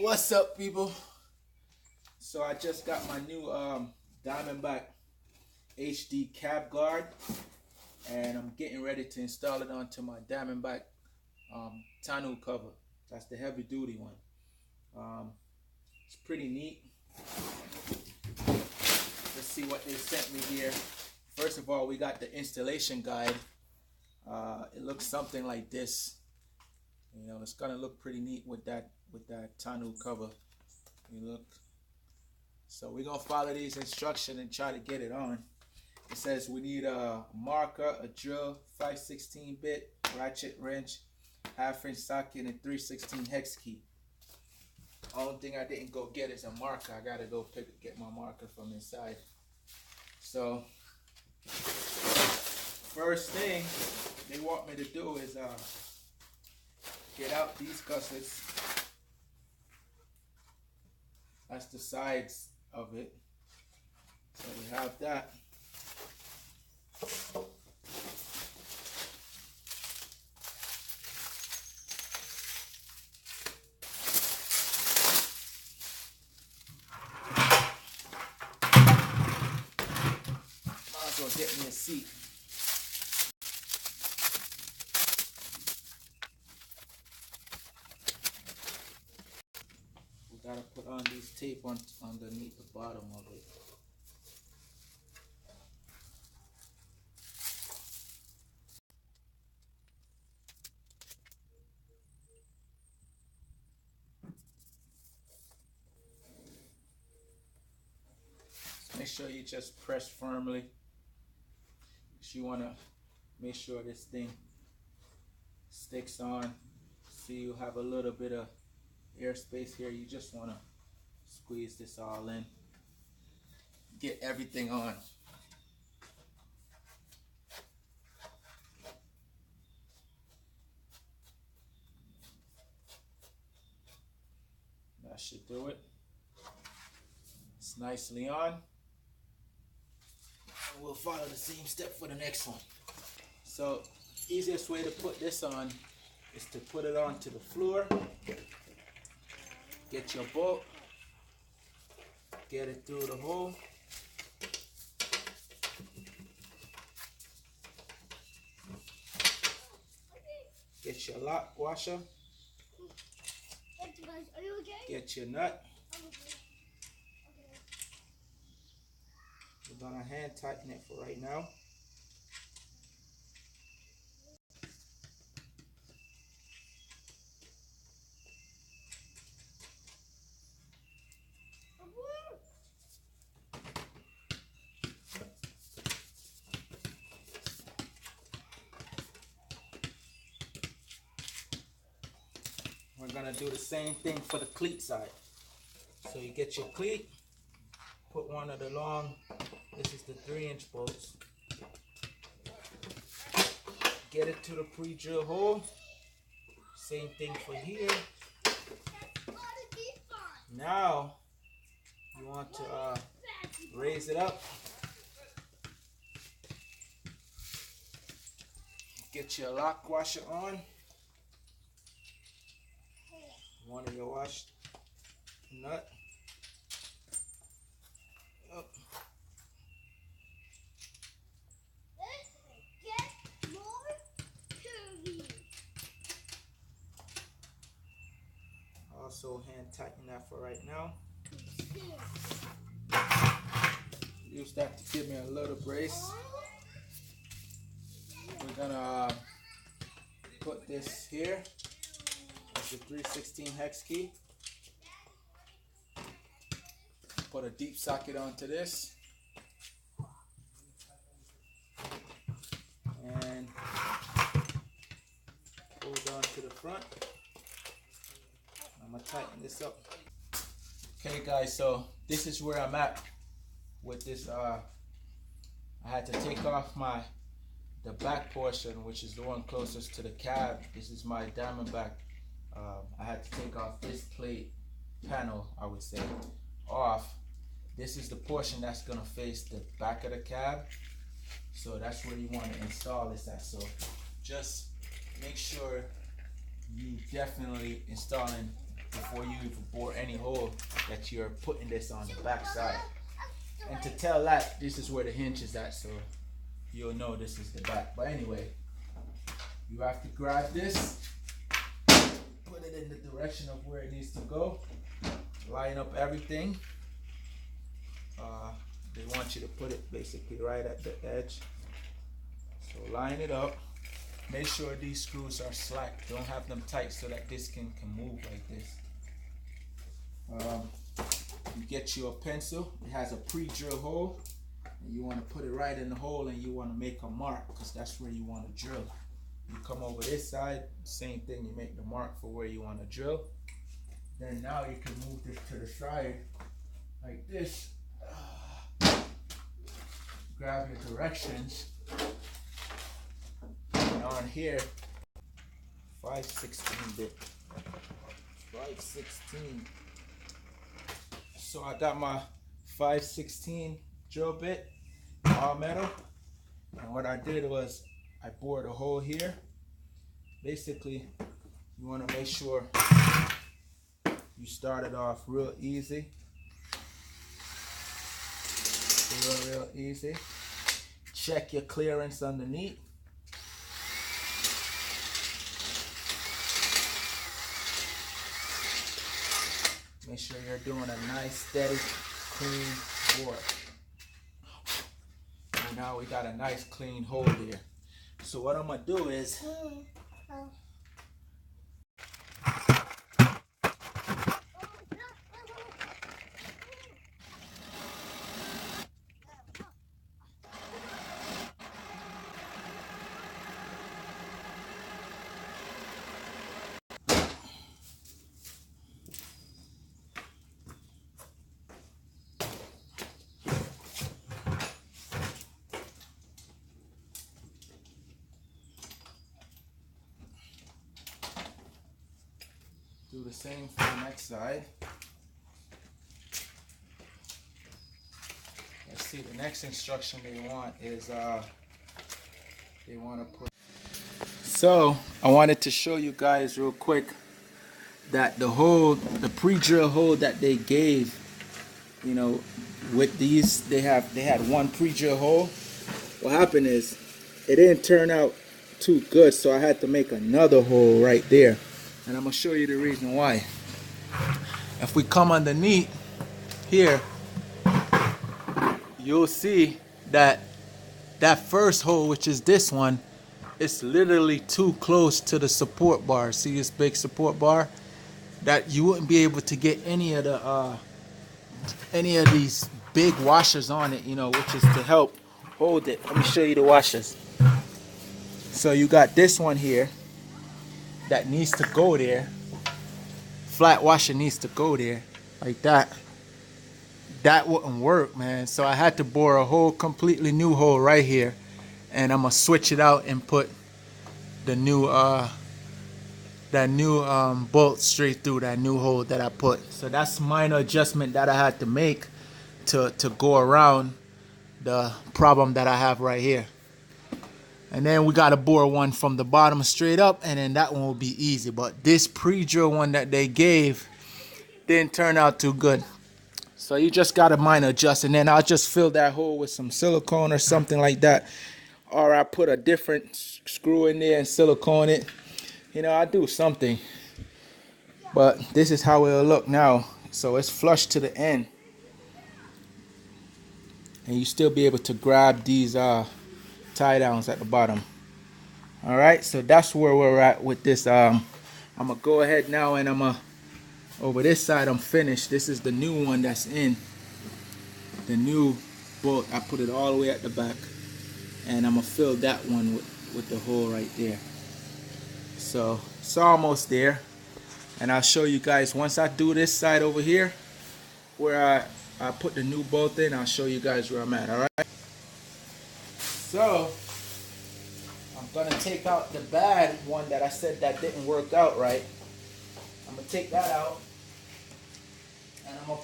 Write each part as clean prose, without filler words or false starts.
What's up, people? So I just got my new Diamondback HD cab guard, and I'm getting ready to install it onto my Diamondback tonneau cover. That's the heavy duty one. It's pretty neat. Let's see what they sent me here. First of all, we got the installation guide. It looks something like this. You know, it's gonna look pretty neat with that tonneau cover. You look. So we're gonna follow these instructions and try to get it on. It says we need a marker, a drill, 5/16 bit, ratchet wrench, 1/2 inch socket, and 3/16 hex key. Only thing I didn't go get is a marker. I gotta go get my marker from inside. So first thing they want me to do is get out these gussets. That's the sides of it. So we have that. Might as well get me a seat. Gotta put on this tape underneath the bottom of it. So make sure you just press firmly. You wanna make sure this thing sticks on. See, you have a little bit of airspace here. You just want to squeeze this all in, get everything on. That should do it. It's nicely on, and we'll follow the same step for the next one. So easiest way to put this on is to put it onto the floor. Get your bolt, get it through the hole. Get your lock washer. Are you okay? Get your nut. We're gonna hand tighten it for right now. We're gonna do the same thing for the cleat side. So you get your cleat, put one of the long, this is the 3-inch bolts. Get it to the pre-drill hole. Same thing for here. Now you want to raise it up. Get your lock washer on. One of your wash nut. Up. Get more curvy. Also hand tighten that for right now. Use that to give me a little brace. We're gonna put this here. That's the 3/16 hex key. Put a deep socket onto this. And hold on to the front. I'm gonna tighten this up. Okay guys, so this is where I'm at with this. I had to take off the back portion, which is the one closest to the cab. This is my Diamondback. I had to take off this plate panel, I would say, off. This is the portion that's gonna face the back of the cab. So that's where you want to install this at. So just make sure you definitely installing before you even bore any hole that you're putting this on the back side. And to tell that, this is where the hinge is at, so you'll know this is the back. But anyway, you have to grab this, put it in the direction of where it needs to go, line up everything. They want you to put it basically right at the edge. So line it up. Make sure these screws are slack. Don't have them tight so that this can move like this. You get you a pencil. It has a pre-drill hole. And you want to put it right in the hole and you want to make a mark because that's where you want to drill. You come over this side, same thing. You make the mark for where you want to drill. Then now you can move this to the side like this. Grab your directions. And on here, 5/16 bit. 5/16. So I got my 5/16 drill bit, all metal. And what I did was I bored a hole here. Basically, you want to make sure you start it off real easy. Real easy. Check your clearance underneath. Make sure you're doing a nice, steady, clean bore. And now we got a nice, clean hole there. So what I'm gonna do is, do the same for the next side. Let's see, the next instruction they want is they want to put. So I wanted to show you guys real quick that the hole, the pre-drill hole that they gave, you know, with these, they had one pre-drill hole. What happened is it didn't turn out too good, so I had to make another hole right there. And I'm going to show you the reason why. If we come underneath here, you'll see that that first hole, which is this one, it's literally too close to the support bar. See this big support bar? That you wouldn't be able to get any of these big washers on it, you know, which is to help hold it. Let me show you the washers. So you got this one here that needs to go there. Flat washer needs to go there like that. That wouldn't work, man. So I had to bore a whole completely new hole right here, and I'm gonna switch it out and put the new bolt straight through that new hole that I put. So that's minor adjustment that I had to make to go around the problem that I have right here. And then we got to bore one from the bottom straight up, and then that one will be easy. But this pre-drill one that they gave didn't turn out too good. So you just got to minor adjust, and then I'll just fill that hole with some silicone or something like that. Or I put a different screw in there and silicone it. You know, I do something. But this is how it'll look now. So it's flush to the end. And you still be able to grab these tie downs at the bottom. All right, so that's where we're at with this. I'm gonna go ahead now, and over this side I'm finished. This is the new one that's in the new bolt. I put it all the way at the back, and I'm gonna fill that one with the hole right there. So it's almost there, and I'll show you guys once I do this side over here where I put the new bolt in. I'll show you guys where I'm at. All right. So I'm gonna take out the bad one that I said that didn't work out right. I'm gonna take that out, and I'm gonna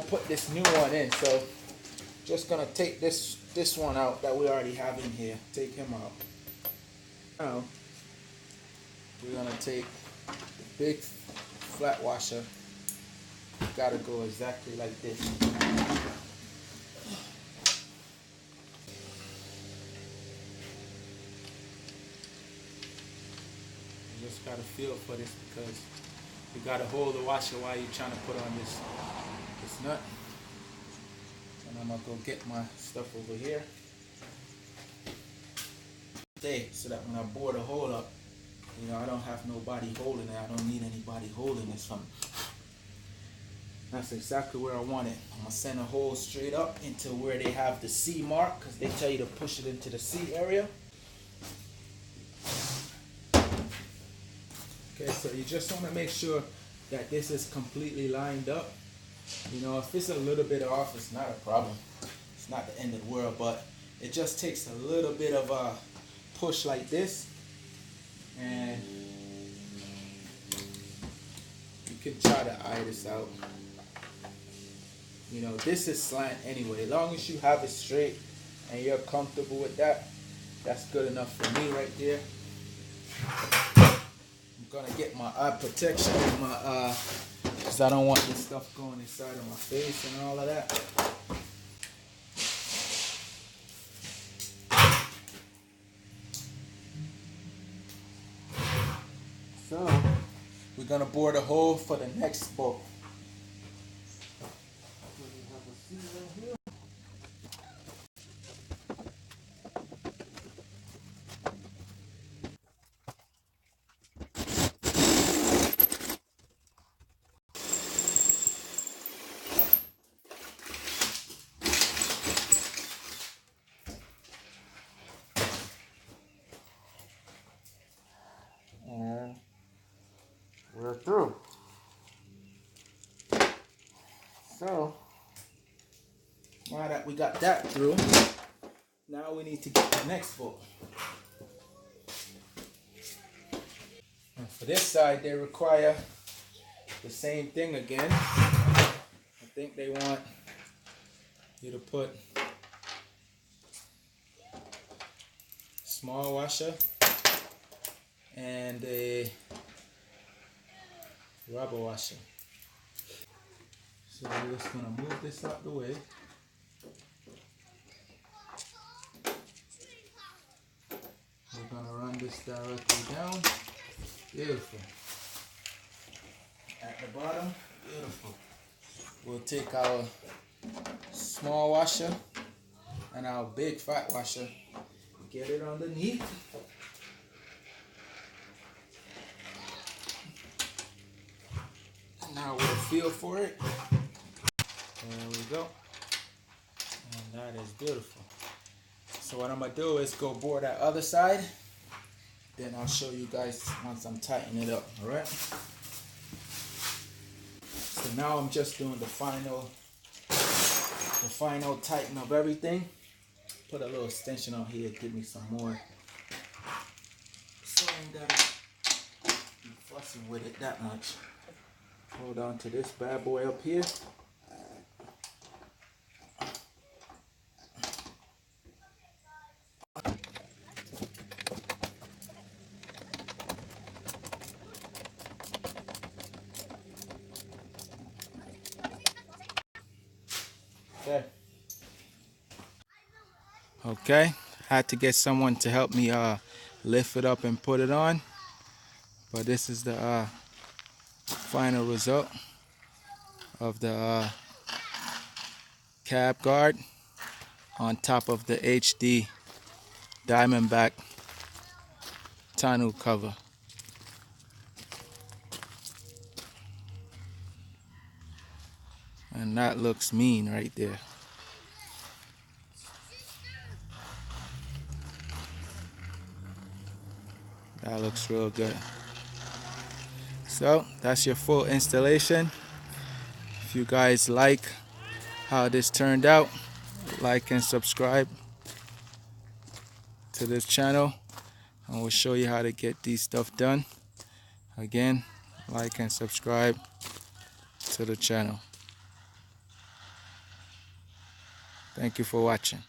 put this new one in. So just gonna take this one out that we already have in here. Take him out. Now we're gonna take the big flat washer, you gotta go exactly like this. You just gotta feel for this because you gotta hold the washer while you're trying to put on this nut. And I'm gonna go get my stuff over here. So that when I bore the hole up, you know, I don't have nobody holding it. I don't need anybody holding this from. That's exactly where I want it. I'm gonna send a hole straight up into where they have the C mark, because they tell you to push it into the C area. Okay, so you just want to make sure that this is completely lined up. You know, if it's a little bit off, it's not a problem. It's not the end of the world, but it just takes a little bit of a push like this, and you can try to eye this out. You know, this is slant anyway. As long as you have it straight and you're comfortable with that, that's good enough for me right there. I'm gonna get my eye protection with my because I don't want this stuff going inside of my face and all of that. So we're gonna bore the hole for the next bolt. And we're through. So now that we got that through, now we need to get the next bolt. And for this side, they require the same thing again. I think they want you to put small washer and a rubber washer. So we're just gonna move this out the way. We're gonna run this directly down. Beautiful. At the bottom, beautiful. We'll take our small washer and our big fat washer, get it underneath. And now we'll feel for it. There we go. And that is beautiful. So what I'm gonna do is go bore that other side. Then I'll show you guys once I'm tightening it up, all right? So now I'm just doing the final tighten of everything. Put a little extension on here, give me some more. So I ain't gotta be fussing with it that much. Hold on to this bad boy up here. Okay, had to get someone to help me lift it up and put it on, but this is the final result of the cab guard on top of the HD Diamondback tonneau cover. And that looks mean right there. That looks real good. So that's your full installation. If you guys like how this turned out, like and subscribe to this channel, and we'll show you how to get these stuff done. Again, like and subscribe to the channel. Thank you for watching.